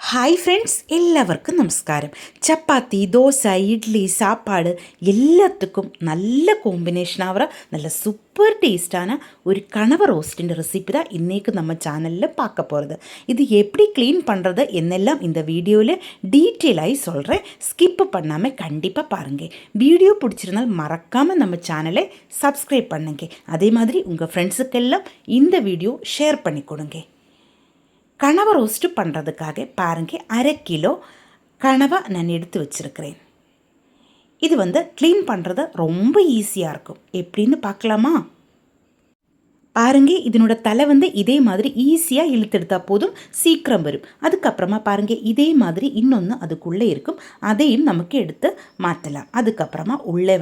Hi friends, എല്ലാവർക്കും നമസ്കാരം. ചപ്പാത്തി, ദോശ, ഇഡ്ഡലി, സാപ്പാട് എല്ലാத்துக்கும் நல்ல കോമ്പിനേഷൻ ആവുற நல்ல சூப்பர் டேஸ்டான ஒரு கனவ ரோஸ்டின் ரெசிபி தான் இன்றைக்கு நம்ம சேனலில் பார்க்க போகிறது. இது எப்படி க்ளீன் பண்ணுறது என்னெல்லாம் இந்த வீடியோவில் டீட்டெயிலாகி சொல்கிறேன். ஸ்கிப் பண்ணாமல் கண்டிப்பாக பாருங்கள். வீடியோ பிடிச்சிருந்தால் மறக்காமல் நம்ம சேனலை சப்ஸ்கிரைப் பண்ணுங்க. அதே மாதிரி உங்கள் ஃப்ரெண்ட்ஸுக்கெல்லாம் இந்த வீடியோ ஷேர் பண்ணி கொடுங்க. கனவ ரோஸ்ட்டு பண்ணுறதுக்காக பாருங்கள், 1/2 கிலோ கனவா நான் எடுத்து வச்சுருக்கிறேன். இது க்ளீன் பண்ணுறது ரொம்ப ஈஸியாக இருக்கும். எப்படின்னு பார்க்கலாமா? பாருங்கள், இதனோட தலை இதே மாதிரி ஈஸியாக இழுத்தெடுத்தால் போதும், சீக்கிரம் வரும். அதுக்கப்புறமா பாருங்கள், இதே மாதிரி இன்னொன்று அதுக்குள்ளே இருக்கும், அதையும் நமக்கு எடுத்து மாற்றலாம். அதுக்கப்புறமா உள்ளே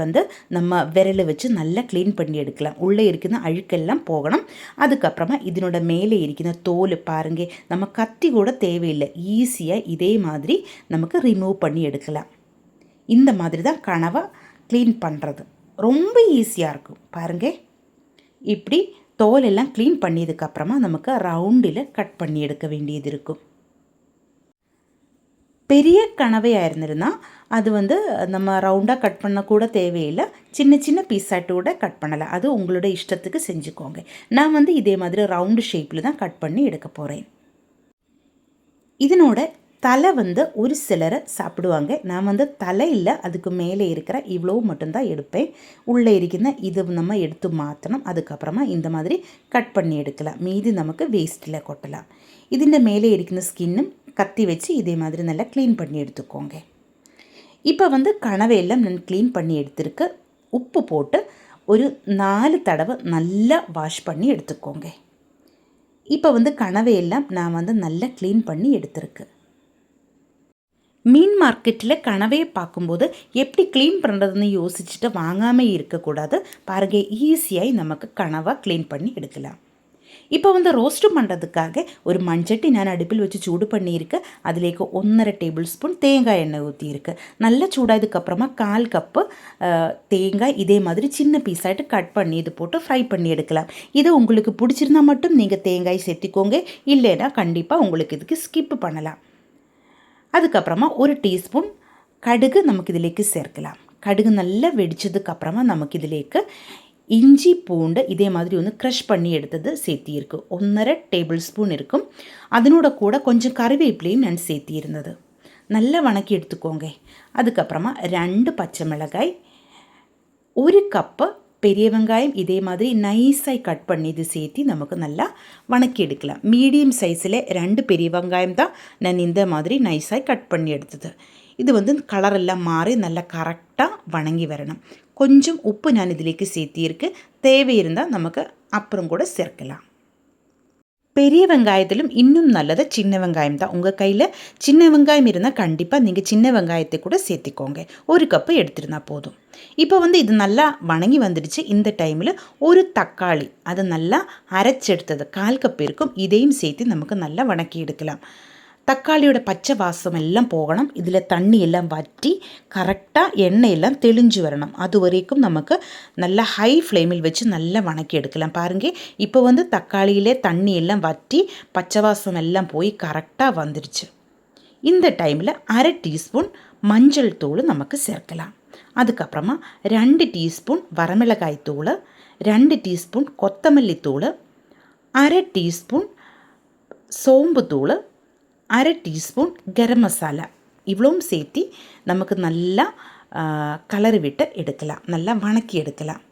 நம்ம விரலை வச்சு நல்லா க்ளீன் பண்ணி எடுக்கலாம். உள்ளே இருக்கிற அழுக்கெல்லாம் போகணும். அதுக்கப்புறமா இதனோட மேலே இருக்கிற தோல் பாருங்கள், நம்ம கத்தி கூட தேவையில்லை, ஈஸியாக இதே மாதிரி நமக்கு ரிமூவ் பண்ணி எடுக்கலாம். இந்த மாதிரி தான் கனவா க்ளீன் பண்ணுறது ரொம்ப ஈஸியாக இருக்கும். பாருங்கள், இப்படி தோலெல்லாம் க்ளீன் பண்ணியதுக்கப்புறமா நமக்கு ரவுண்டில் கட் பண்ணி எடுக்க வேண்டியது இருக்கும். பெரிய கனவையாக இருந்திருந்தால் அது நம்ம ரவுண்டாக கட் பண்ண கூட தேவையில்லை, சின்ன சின்ன பீஸாட்டு கூட கட் பண்ணலாம். அது உங்களோட இஷ்டத்துக்கு செஞ்சுக்கோங்க. நான் இதே மாதிரி ரவுண்டு ஷேப்பில் தான் கட் பண்ணி எடுக்க போகிறேன். இதனோட தலை ஒரு சிலரை சாப்பிடுவாங்க. நான் தலை இல்லை, அதுக்கு மேலே இருக்கிற இவ்வளோ மட்டும்தான் எடுப்பேன். உள்ளே இருக்கிற இது நம்ம எடுத்து மாற்றணும். அதுக்கப்புறமா இந்த மாதிரி கட் பண்ணி எடுக்கலாம். மீதி நமக்கு வேஸ்ட்டில் கொட்டலாம். ഇതിൻ്റെ மேலே இருக்கிற ஸ்கின்னும் கத்தி வச்சு இதே மாதிரி நல்லா க்ளீன் பண்ணி எடுத்துக்கோங்க. இப்போ கனவையெல்லாம் நான் க்ளீன் பண்ணி எடுத்துருக்கு. உப்பு போட்டு ஒரு 4 தடவை நல்லா வாஷ் பண்ணி எடுத்துக்கோங்க. இப்போ கனவையெல்லாம் நான் நல்லா க்ளீன் பண்ணி எடுத்துருக்கு. மீன் மார்க்கெட்டில் கனவையை பார்க்கும்போது எப்படி க்ளீன் பண்ணுறதுன்னு யோசிச்சுட்டு வாங்காமல் இருக்கக்கூடாது. பாருங்கள், ஈஸியாக நமக்கு கனவா க்ளீன் பண்ணி எடுக்கலாம். இப்போ ரோஸ்ட்டு பண்ணுறதுக்காக ஒரு மண்சட்டி நான் அடுப்பில் வச்சு சூடு பண்ணியிருக்கு. அதிலேக்கு 1.5 டேபிள் ஸ்பூன் தேங்காய் எண்ணெய் ஊற்றியிருக்கு. நல்லா சூடாயதுக்கப்புறமா 1/4 கப்பு தேங்காய் இதே மாதிரி சின்ன பீஸாയിട്ട് கட் பண்ணி இது போட்டு ஃப்ரை பண்ணி எடுக்கலாம். இது உங்களுக்கு பிடிச்சிருந்தா மட்டும் நீங்கள் தேங்காய் சேர்த்திக்கோங்க, இல்லைன்னா கண்டிப்பாக உங்களுக்கு இதுக்கு ஸ்கிப் பண்ணலாம். அதுக்கப்புறமா 1 டீஸ்பூன் கடுகு நமக்கு இதிலேக்கு சேர்க்கலாம். கடுகு நல்லா வெடிச்சதுக்கப்புறமா நமக்கு இதிலேக்கு இஞ்சி பூண்டு இதே மாதிரி க்ரஷ் பண்ணி எடுத்தது சேர்த்தியிருக்கு. 1.5 டேபிள் ஸ்பூன் இருக்கும். அதனோட கூட கொஞ்சம் கறிவேப்பிலையும் நான் சேர்த்தியிருந்தது. நல்லா வணக்கி எடுத்துக்கோங்க. அதுக்கப்புறமா 2 பச்சை மிளகாய், 1 கப்பு பெரிய வெங்காயம் இதே மாதிரி நைஸாக கட் பண்ணி இது சேர்த்து நமக்கு நல்லா வணக்கி எடுக்கலாம். மீடியம் சைஸில் 2 பெரிய வெங்காயம் தான் நான் இந்த மாதிரி நைஸாக கட் பண்ணி எடுத்தது. இது கலரெல்லாம் மாறி நல்லா கரெக்டாக வணங்கி வரணும். கொஞ்சம் உப்பு நான் இதிலேக்கு சேர்த்தியிருக்கு. தேவை இருந்தால் நமக்கு அப்புறம் கூட சேர்க்கலாம். பெரிய வெங்காயத்திலும் இன்னும் நல்லது சின்ன வெங்காயம் தான். உங்கள் கையில் சின்ன வெங்காயம் இருந்தால் கண்டிப்பாக நீங்கள் சின்ன வெங்காயத்தை கூட சேர்த்திக்கோங்க. 1 கப்பு எடுத்துருந்தால் போதும். இப்போ இது நல்லா வணங்கி வந்துடுச்சு. இந்த டைமில் ஒரு தக்காளி அதை நல்லா அரைச்செடுத்தது 1/4 கப் இருக்கும். இதையும் சேர்த்து நமக்கு நல்லா வணக்கி எடுக்கலாம். தக்காளியோட பச்சை வாசம் எல்லாம் போகணும். இதில் தண்ணி எல்லாம் வற்றி கரெக்டாக எண்ணெய் எல்லாம் தெளிஞ்சு வரணும். அது வரைக்கும் நமக்கு நல்லா ஹை ஃப்ளேமில் வச்சு நல்லா வணக்கி எடுக்கலாம். பாருங்கள், இப்போ தக்காளியிலே தண்ணி எல்லாம் வற்றி பச்சை வாசம் எல்லாம் போய் கரெக்டாக வந்துடுச்சு. இந்த டைமில் 1/2 டீஸ்பூன் மஞ்சள் தூள் நமக்கு சேர்க்கலாம். அதுக்கப்புறமா 2 டீஸ்பூன் வரமிளகாய் தூள், 2 டீஸ்பூன் கொத்தமல்லி தூள், 1/2 டீஸ்பூன் சோம்பு தூள், 1/2 டீஸ்பூன் கரம் மசாலா இவ்வளவும் சேர்த்து நமக்கு நல்லா கலரி விட்டு எடுக்கலாம். நல்லா வணக்கி எடுக்கலாம்.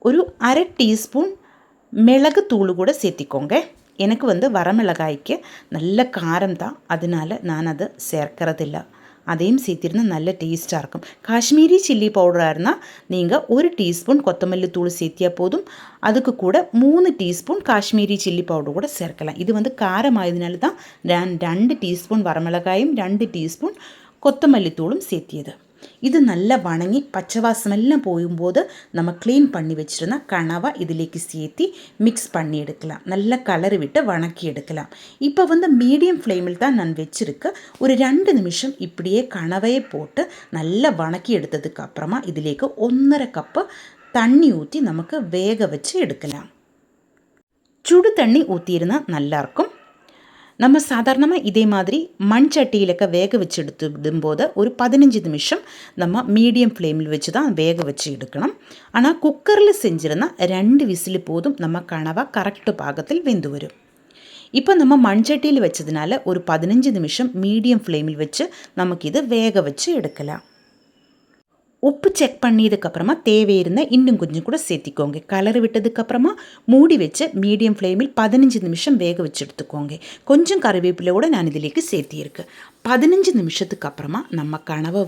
ஒரு 1/2 டீஸ்பூன் மிளகு தூள் கூட சேர்த்திக்கோங்க. எனக்கு வரமிளகாய்க்கு நல்ல காரம் தான், அதனால நான் அதை சேர்க்கறதில்லை. அதையும் சேர்த்திருந்தால் நல்ல டேஸ்ட்டாக இருக்கும். காஷ்மீரி சில்லி பவுடராக இருந்தால் நீங்கள் 1 டீஸ்பூன் கொத்தமல்லி தூள் சேர்த்தியா போதும். அதுக்கு கூட 3 டீஸ்பூன் காஷ்மீரி சில்லி பவுடர் கூட சேர்க்கலாம். இது காரம் ஆயதுனால தான் நான் 2 டீஸ்பூன் வரமிளகாயும் 2 டீஸ்பூன் கொத்தமல்லி தூளும் சேர்த்தியது. இது நல்லா வணங்கி பச்சை வாசம் எல்லாம் போகும்போது நம்ம க்ளீன் பண்ணி வச்சுருந்தா கனவா இதிலேக்கு சேர்த்து மிக்ஸ் பண்ணி எடுக்கலாம். நல்லா கலரி விட்டு வணக்கி எடுக்கலாம். இப்போ மீடியம் ஃப்ளேமில் தான் நான் வச்சுருக்கு. ஒரு 2 நிமிஷம் இப்படியே கனவையை போட்டு நல்லா வணக்கி எடுத்ததுக்கப்புறமா இதிலேக்கு 1.5 கப்பு தண்ணி ஊற்றி நமக்கு வேக வச்சு எடுக்கலாம். சுடு தண்ணி ஊற்றியிருந்தால் நல்லாயிருக்கும். நம்ம சாதாரணமாக இதே மாதிரி மண் சட்டியிலக்க வேக வச்சு எடுத்து விடும்போது ஒரு 15 நிமிஷம் நம்ம மீடியம் ஃப்ளேமில் வச்சு தான் வேக வச்சு எடுக்கணும். ஆனால் குக்கரில் செஞ்சிருந்தால் 2 விசில் போதும், நம்ம கனவா கரெக்டு பாகத்தில் வெந்து வரும். இப்போ நம்ம மண்சட்டியில் வச்சதுனால ஒரு 15 நிமிஷம் மீடியம் ஃப்ளேமில் வச்சு நமக்கு இது வேக வச்சு எடுக்கலாம். உப்பு செக் பண்ணியதுக்கப்புறமா தேவை இருந்தால் இன்னும் கொஞ்சம் கூட சேர்த்திக்கோங்க. கலர் விட்டதுக்கப்புறமா மூடி வச்சு மீடியம் ஃப்ளேமில் 15 நிமிஷம் வேக வச்சு எடுத்துக்கோங்க. கொஞ்சம் கறிவேப்பிலையோடு நான் இதிலேக்கு சேர்த்தியிருக்கேன். 15 நிமிஷத்துக்கு அப்புறமா நம்ம கனவை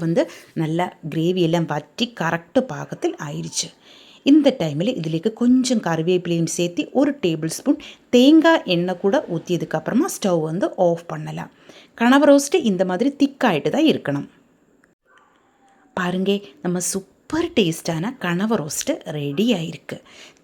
நல்லா கிரேவியெல்லாம் வற்றி கரெக்டு பாகத்தில் ஆயிடுச்சு. இந்த டைமில் இதிலேக்கு கொஞ்சம் கறிவேப்பிலையும் சேர்த்து 1 டேபிள் ஸ்பூன் தேங்காய் எண்ணெய் கூட ஊற்றியதுக்கப்புறமா ஸ்டவ் ஆஃப் பண்ணலாம். கனவா ரோஸ்ட்டு இந்த மாதிரி திக்காயிட்டு தான் இருக்கணும். பாருங்க, நம்ம சூப்பர் டேஸ்டான கனவா ரோஸ்ட்டு ரெடி ஆகிருக்கு.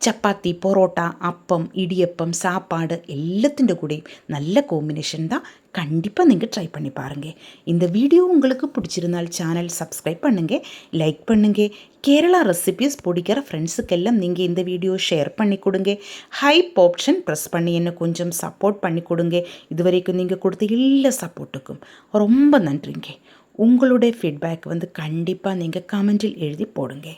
சப்பாத்தி, பரோட்டா, அப்பம், இடியப்பம், சாப்பாடு எல்லாத்திൻ്റെ கூடயும் நல்ல காம்பினேஷன் தான். கண்டிப்பாக நீங்கள் ட்ரை பண்ணி பாருங்கள். இந்த வீடியோ உங்களுக்கு பிடிச்சிருந்தால் சேனல் சப்ஸ்கிரைப் பண்ணுங்கள், லைக் பண்ணுங்கள். கேரளா ரெசிபீஸ் பிடிக்கிற ஃப்ரெண்ட்ஸுக்கெல்லாம் நீங்கள் இந்த வீடியோ ஷேர் பண்ணி கொடுங்க. ஹைப் ஆப்ஷன் ப்ரெஸ் பண்ணி என்ன கொஞ்சம் சப்போர்ட் பண்ணி கொடுங்க. இதுவரைக்கும் நீங்கள் கொடுத்த எல்லா சப்போர்ட்டுக்கும் ரொம்ப நன்றிங்க. உங்களுடைய ஃபீட்பேக் கண்டிப்பாக நீங்கள் கமெண்டில் எழுதி போடுங்க.